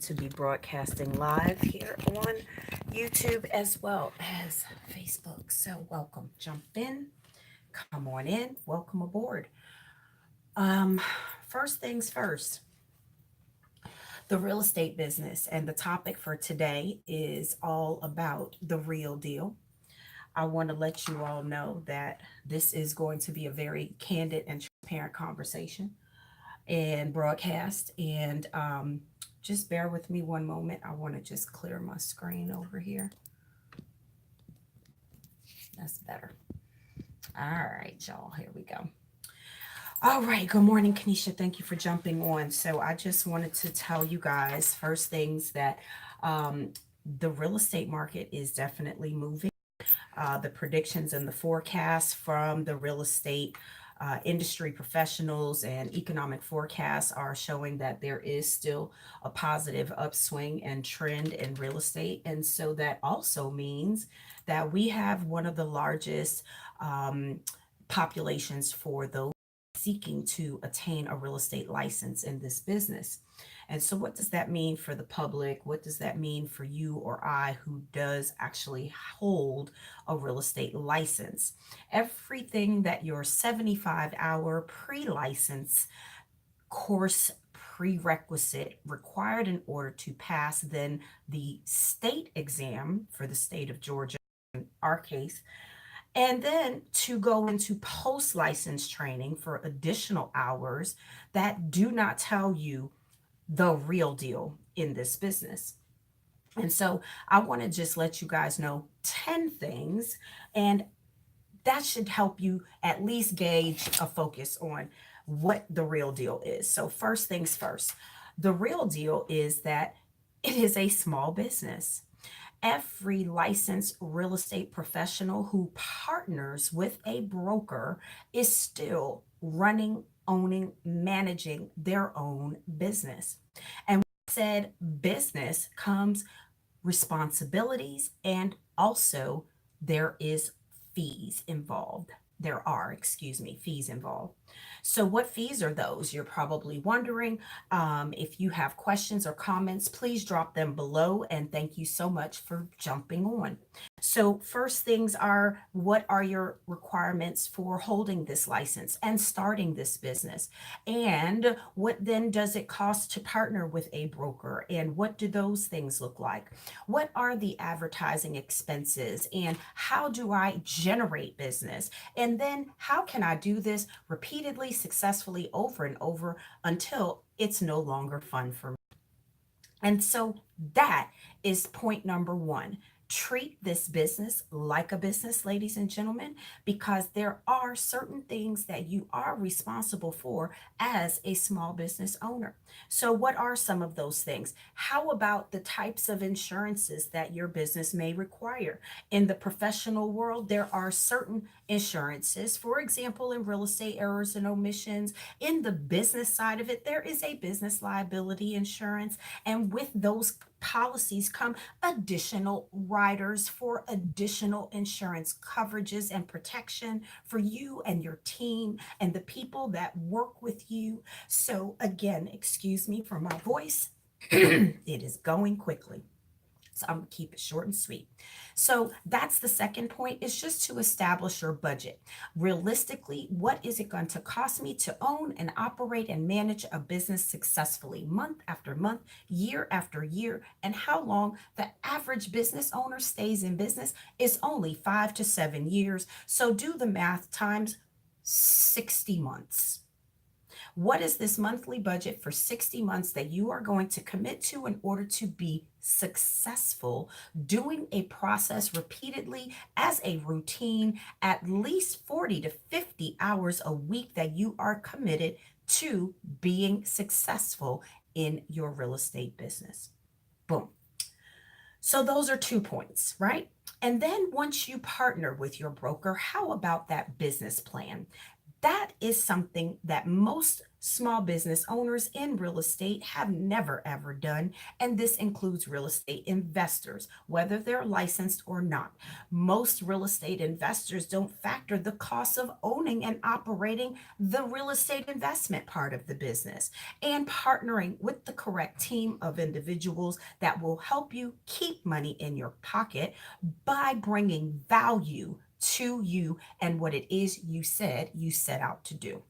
to be broadcasting live here on YouTube as well as Facebook. So, welcome. Jump in, come on in, welcome aboard. Um, First things first, the real estate business, and the topic for today is all about the real deal. I want to let you all know that this is going to be a very candid and transparent conversation and broadcast. And just bear with me one moment. I want to just clear my screen over here. That's better. All right, y'all. Here we go. All right. Good morning, Kanisha. Thank you for jumping on. So I just wanted to tell you guys first things that um, the real estate market is definitely moving. The predictions and the forecasts from the real estate industry professionals and economic forecasts are showing that there is still a positive upswing and trend in real estate. And so that also means that we have one of the largest um, populations for those seeking to attain a real estate license in this business. And so, what does that mean for the public? What does that mean for you or I who does actually hold a real estate license? Everything that your 75-hour pre license course prerequisite required in order to pass then the state exam for the state of Georgia, in our case, and then to go into post license training for additional hours that do not tell you the real deal in this business. And so I want to just let you guys know 10 things, and that should help you at least gauge a focus on what the real deal is. So, first things first, the real deal is that it is a small business. Every licensed real estate professional who partners with a broker is still running, owning, managing their own business. And with said business comes responsibilities, and also there is fees involved. There are, excuse me, fees involved. So, what fees are those? You're probably wondering. If you have questions or comments, please drop them below. And thank you so much for jumping on. So, first things are, what are your requirements for holding this license and starting this business? And what then does it cost to partner with a broker? And what do those things look like? What are the advertising expenses? And how do I generate business? And then how can I do this repeatedly, successfully, over and over until it's no longer fun for me? And so that is point number one. Treat this business like a business, ladies and gentlemen, because there are certain things that you are responsible for as a small business owner. So, what are some of those things? How about the types of insurances that your business may require? In the professional world, there are certain insurances, for example, in real estate errors and omissions. In the business side of it, there is a business liability insurance, and with those policies come additional riders for additional insurance coverages and protection for you and your team and the people that work with you. So, again, excuse me for my voice, it is going quickly. So I'm gonna keep it short and sweet. So that's the second point, is just to establish your budget. Realistically, what is it going to cost me to own and operate and manage a business successfully, month after month, year after year? And how long the average business owner stays in business is only 5 to 7 years. So do the math times 60 months. What is this monthly budget for 60 months that you are going to commit to in order to be successful doing a process repeatedly as a routine, at least 40 to 50 hours a week that you are committed to being successful in your real estate business? Boom. So those are 2 points, right? And then once you partner with your broker, how about that business plan? That is something that most small business owners in real estate have never ever done, and this includes real estate investors, whether they're licensed or not. Most real estate investors don't factor the cost of owning and operating the real estate investment part of the business and partnering with the correct team of individuals that will help you keep money in your pocket by bringing value to you and what it is you said you set out to do.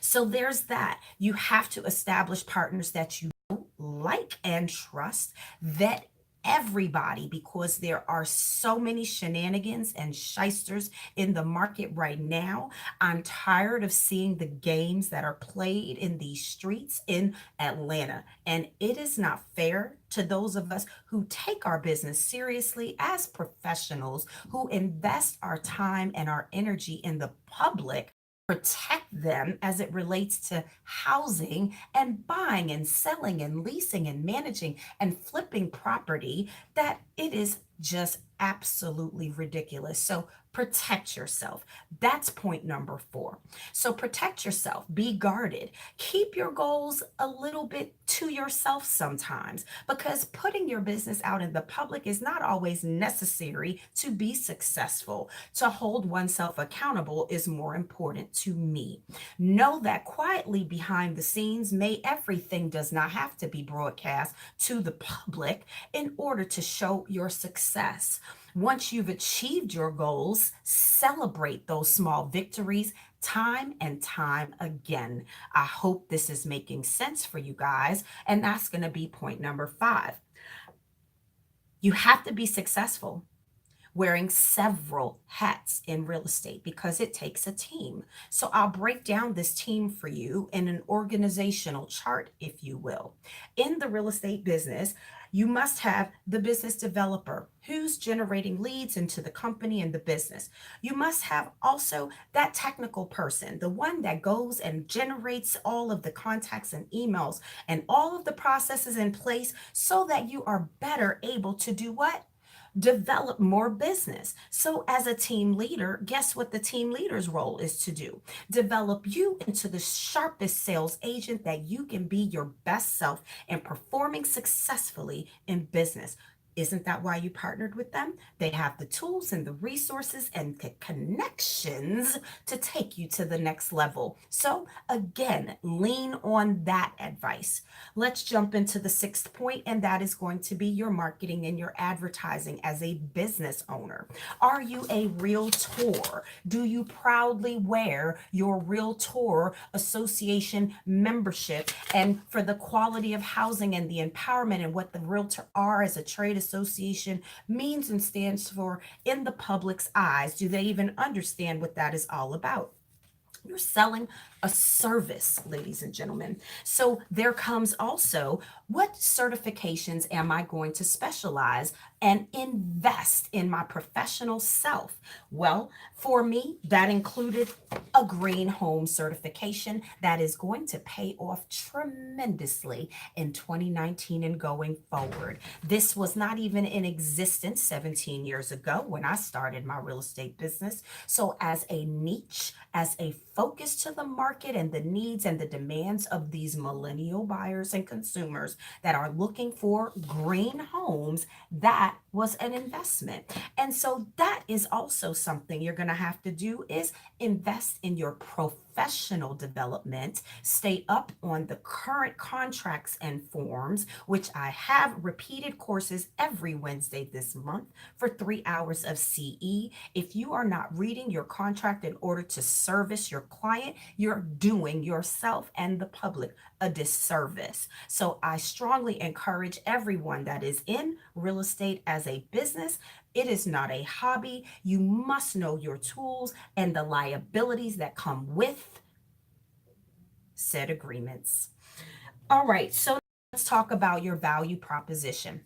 So there's that. You have to establish partners that you like and trust, that everybody, because there are so many shenanigans and shysters in the market right now. I'm tired of seeing the games that are played in these streets in Atlanta, and it is not fair to those of us who take our business seriously as professionals, who invest our time and our energy in the public, protect them as it relates to housing and buying and selling and leasing and managing and flipping property, that it is just absolutely ridiculous. So protect yourself. That's point number 4. So protect yourself, be guarded, keep your goals a little bit to yourself sometimes, because putting your business out in the public is not always necessary to be successful. To hold oneself accountable is more important to me. Know that quietly behind the scenes, may everything does not have to be broadcast to the public in order to show your success. Once you've achieved your goals, celebrate those small victories time and time again. I hope this is making sense for you guys. And that's going to be point number 5. You have to be successful wearing several hats in real estate because it takes a team. So I'll break down this team for you in an organizational chart, if you will. In the real estate business, you must have the business developer who's generating leads into the company and the business. You must have also that technical person, the one that goes and generates all of the contacts and emails and all of the processes in place so that you are better able to do what? Develop more business. So, as a team leader, guess what the team leader's role is to do? Develop you into the sharpest sales agent that you can be your best self and performing successfully in business. Isn't that why you partnered with them? They have the tools and the resources and the connections to take you to the next level. So, again, lean on that advice. Let's jump into the 6th point, and that is going to be your marketing and your advertising as a business owner. Are you a realtor? Do you proudly wear your Realtor Association membership, and for the quality of housing and the empowerment and what the realtor are as a trade association means and stands for in the public's eyes? Do they even understand what that is all about? You're selling a service, ladies and gentlemen. So there comes also, what certifications am I going to specialize and invest in my professional self? Well, for me, that included a green home certification that is going to pay off tremendously in 2019 and going forward. This was not even in existence 17 years ago when I started my real estate business. So, as a niche, as a focus to the market and the needs and the demands of these millennial buyers and consumers that are looking for green homes, that was an investment. And so that is also something you're going to have to do, is invest in your professional development, stay up on the current contracts and forms, which I have repeated courses every Wednesday this month for 3 hours of CE. If you are not reading your contract in order to service your client, you're doing yourself and the public a disservice. So I strongly encourage everyone that is in real estate as a business. It is not a hobby. You must know your tools and the liabilities that come with said agreements. All right, so let's talk about your value proposition.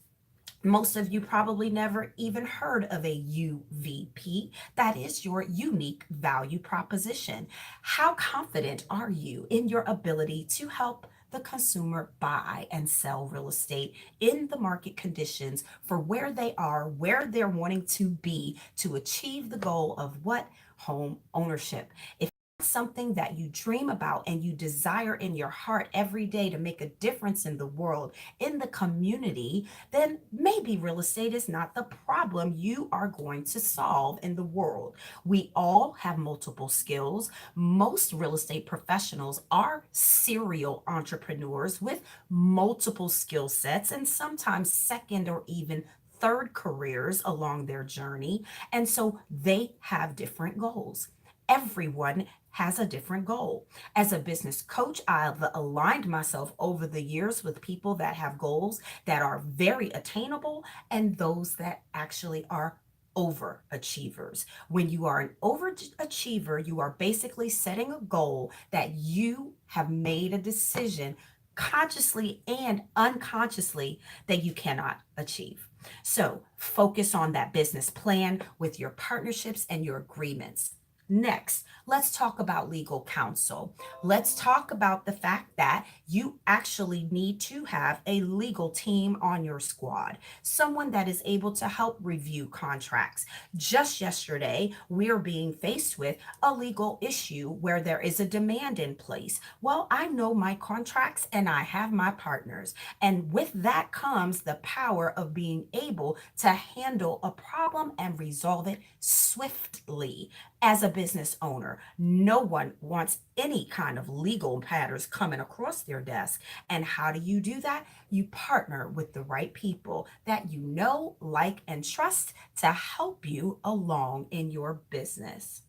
Most of you probably never even heard of a UVP. That is your unique value proposition. How confident are you in your ability to help the consumer buy and sell real estate in the market conditions for where they are, where they're wanting to be to achieve the goal of what? Home ownership. If something that you dream about and you desire in your heart every day to make a difference in the world, in the community, then maybe real estate is not the problem you are going to solve in the world. We all have multiple skills. Most real estate professionals are serial entrepreneurs with multiple skill sets and sometimes second or even third careers along their journey. And so they have different goals. Everyone has a different goal. As a business coach, I've aligned myself over the years with people that have goals that are very attainable and those that actually are overachievers. When you are an overachiever, you are basically setting a goal that you have made a decision consciously and unconsciously that you cannot achieve. So focus on that business plan with your partnerships and your agreements. Next, let's talk about legal counsel. Let's talk about the fact that you actually need to have a legal team on your squad, someone that is able to help review contracts. Just yesterday, we are being faced with a legal issue where there is a demand in place. Well, I know my contracts and I have my partners. And with that comes the power of being able to handle a problem and resolve it swiftly. As a business owner, no one wants any kind of legal matters coming across their desk. And how do you do that? You partner with the right people that you know, like, and trust to help you along in your business.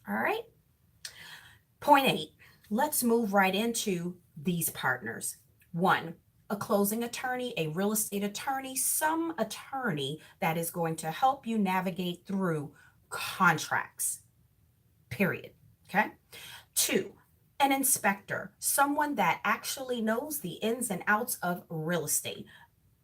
All right. Point eight, let's move right into these partners. One, a closing attorney, a real estate attorney, some attorney that is going to help you navigate through contracts, period. Okay. Two, an inspector, someone that actually knows the ins and outs of real estate.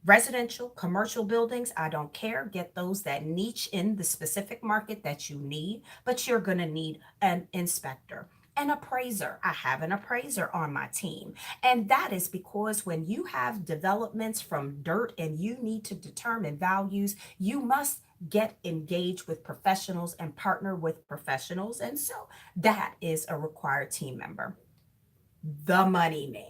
Residential, commercial buildings, I don't care. Get those that niche in the specific market that you need, but you're going to need an inspector. An appraiser. I have an appraiser on my team. And that is because when you have developments from dirt and you need to determine values, you must get engaged with professionals and partner with professionals. And so that is a required team member. The money man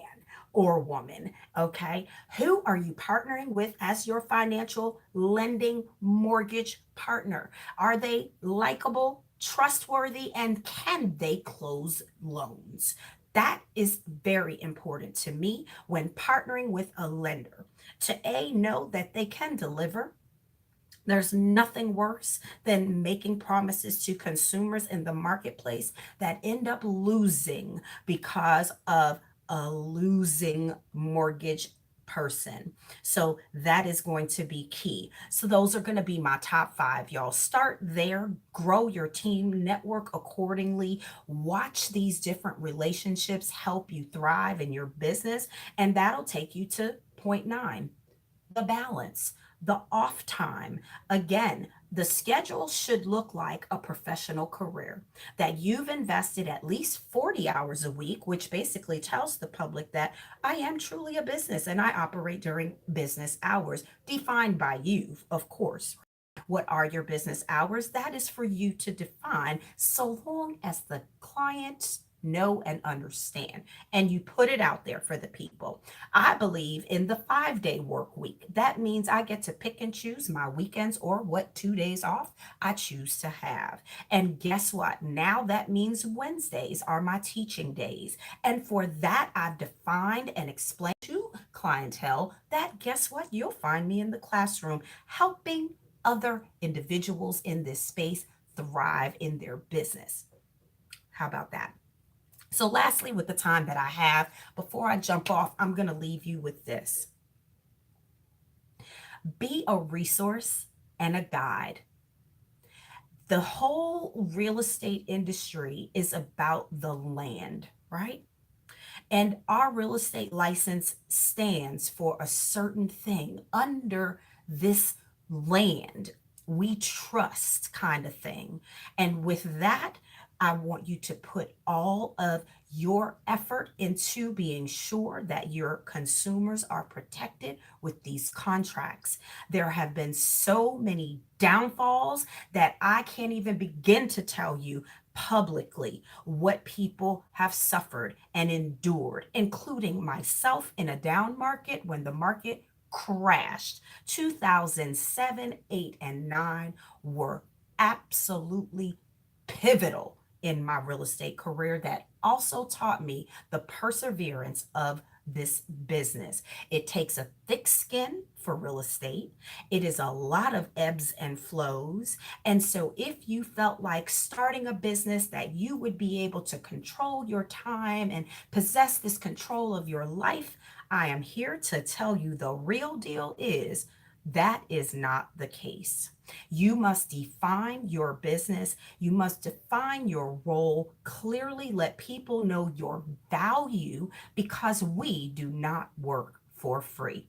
or woman. Okay. Who are you partnering with as your financial lending mortgage partner? Are they likable, trustworthy, and can they close loans? That is very important to me when partnering with a lender to know that they can deliver. There's nothing worse than making promises to consumers in the marketplace that end up losing because of a losing mortgage person. So that is going to be key. So those are going to be my top five, y'all. Start there, grow your team, network accordingly, watch these different relationships help you thrive in your business, and that'll take you to point nine, the balance, the off time. Again, the schedule should look like a professional career that you've invested at least 40 hours a week, which basically tells the public that I am truly a business and I operate during business hours, defined by you, of course. What are your business hours? That is for you to define, so long as the clients know and understand and you put it out there for the people. I believe in the 5 day work week. That means I get to pick and choose my weekends or what 2 days off I choose to have. And guess what? Now that means Wednesdays are my teaching days. And for that, I've defined and explained to clientele that guess what? You'll find me in the classroom helping other individuals in this space thrive in their business. How about that? So, lastly, with the time that I have, before I jump off, I'm going to leave you with this: be a resource and a guide. The whole real estate industry is about the land, right? And our real estate license stands for a certain thing under this land. We trust kind of thing. And with that, I want you to put all of your effort into being sure that your consumers are protected with these contracts. There have been so many downfalls that I can't even begin to tell you publicly what people have suffered and endured, including myself in a down market when the market crashed. 2007, 8, and 9 were absolutely pivotal in my real estate career that also taught me the perseverance of this business. It takes a thick skin for real estate. It is a lot of ebbs and flows. And so, if you felt like starting a business that you would be able to control your time and possess this control of your life, I am here to tell you the real deal is that is not the case. You must define your business. You must define your role clearly. Let people know your value because we do not work for free.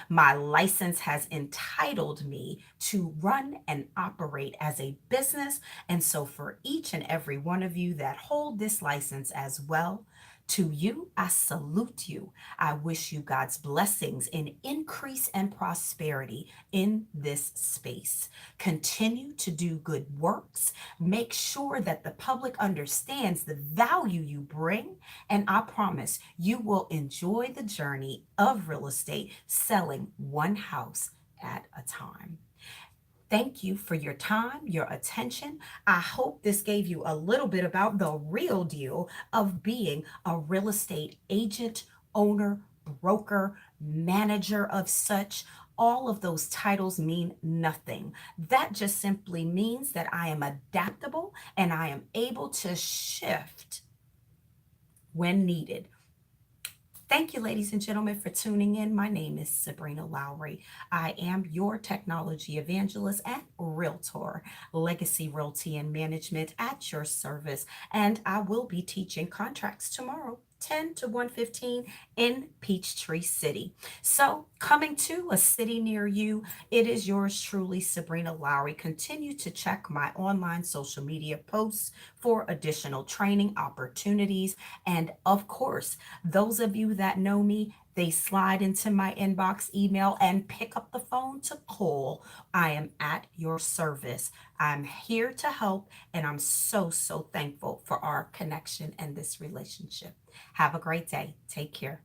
My license has entitled me to run and operate as a business. And so, for each and every one of you that hold this license as well, to you, I salute you. I wish you God's blessings in increase and prosperity in this space. Continue to do good works. Make sure that the public understands the value you bring, and I promise you will enjoy the journey of real estate selling one house at a time. Thank you for your time, your attention. I hope this gave you a little bit about the real deal of being a real estate agent, owner, broker, manager of such. All of those titles mean nothing. That just simply means that I am adaptable and I am able to shift when needed. Thank you, ladies and gentlemen, for tuning in. My name is Sabrina Lowry. I am your technology evangelist and realtor, Legacy Realty and Management at your service. And I will be teaching contracts tomorrow, 10 to 1:15 in Peachtree City. So, coming to a city near you, it is yours truly, Sabrina Lowry. Continue to check my online social media posts for additional training opportunities. And of course, those of you that know me, they slide into my inbox email and pick up the phone to call. I am at your service. I'm here to help, and I'm so, so thankful for our connection and this relationship. Have a great day. Take care.